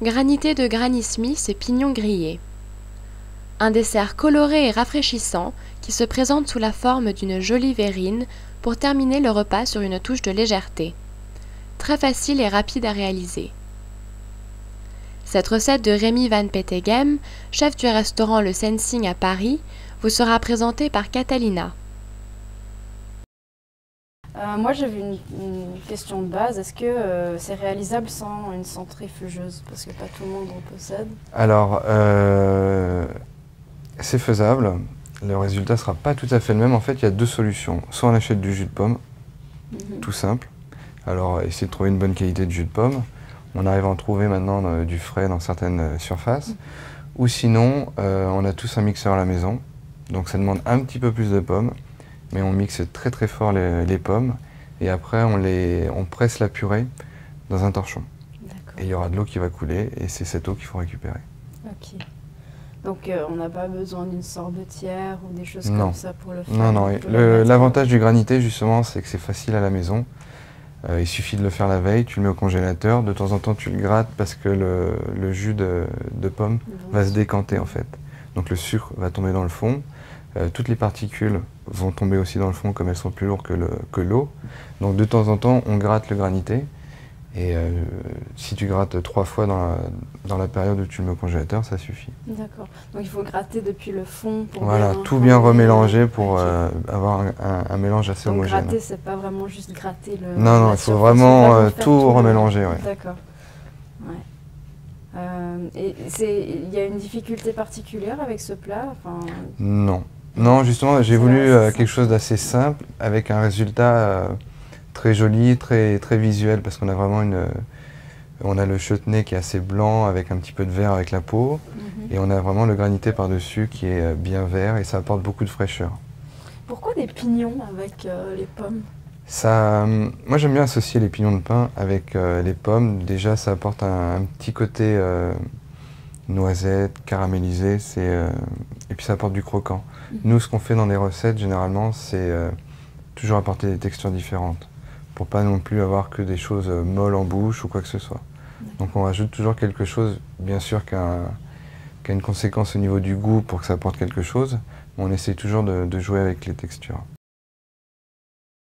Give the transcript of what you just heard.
Granité de Granny Smith et pignons grillés. Un dessert coloré et rafraîchissant qui se présente sous la forme d'une jolie verrine pour terminer le repas sur une touche de légèreté. Très facile et rapide à réaliser. Cette recette de Remy Van Peteghem, chef du restaurant Le Sensing à Paris, vous sera présentée par Catalina. Moi j'avais une question de base, est-ce que c'est réalisable sans une centrifugeuse? Parce que pas tout le monde en possède. Alors, c'est faisable. Le résultat ne sera pas tout à fait le même. En fait, il y a deux solutions. Soit on achète du jus de pomme, tout simple. Alors, essayez de trouver une bonne qualité de jus de pomme. On arrive à en trouver maintenant du frais dans certaines surfaces. Ou sinon, on a tous un mixeur à la maison. Donc ça demande un petit peu plus de pommes. Mais on mixe très très fort les pommes. Et après, on presse la purée dans un torchon. Et il y aura de l'eau qui va couler. Et c'est cette eau qu'il faut récupérer. Ok. Donc on n'a pas besoin d'une sorbetière ou des choses Non. comme ça pour le faire? Non, non. L'avantage du granité, justement, c'est que c'est facile à la maison. Il suffit de le faire la veille, tu le mets au congélateur. De temps en temps, tu le grattes parce que le jus de pomme va se décanter, en fait. Donc le sucre va tomber dans le fond. Toutes les particules vont tomber aussi dans le fond comme elles sont plus lourdes que l'eau. Donc de temps en temps, on gratte le granité. Et si tu grattes 3 fois dans la période où tu le mets au congélateur, ça suffit. D'accord. Donc il faut gratter depuis le fond pour voilà, bien tout bien remélanger pour Ok. Avoir un mélange assez Donc homogène. gratter, c'est pas vraiment juste gratter le... Non, non, la il faut surface, vraiment faire tout remélanger. Ouais. D'accord. Ouais. Et il y a une difficulté particulière avec ce plat? Enfin... Non. Non, justement, j'ai voulu quelque chose d'assez simple, avec un résultat très joli, très, très visuel, parce qu'on a vraiment on a le chutney qui est assez blanc, avec un petit peu de vert avec la peau, et on a vraiment le granité par-dessus qui est bien vert, et ça apporte beaucoup de fraîcheur. Pourquoi des pignons avec les pommes? Moi, j'aime bien associer les pignons de pain avec les pommes. Déjà, ça apporte un petit côté noisette, caramélisé, et puis ça apporte du croquant. Nous, ce qu'on fait dans les recettes, généralement, c'est toujours apporter des textures différentes, pour pas non plus avoir que des choses molles en bouche ou quoi que ce soit. Donc on rajoute toujours quelque chose, bien sûr qui a une conséquence au niveau du goût pour que ça apporte quelque chose, mais on essaie toujours de jouer avec les textures.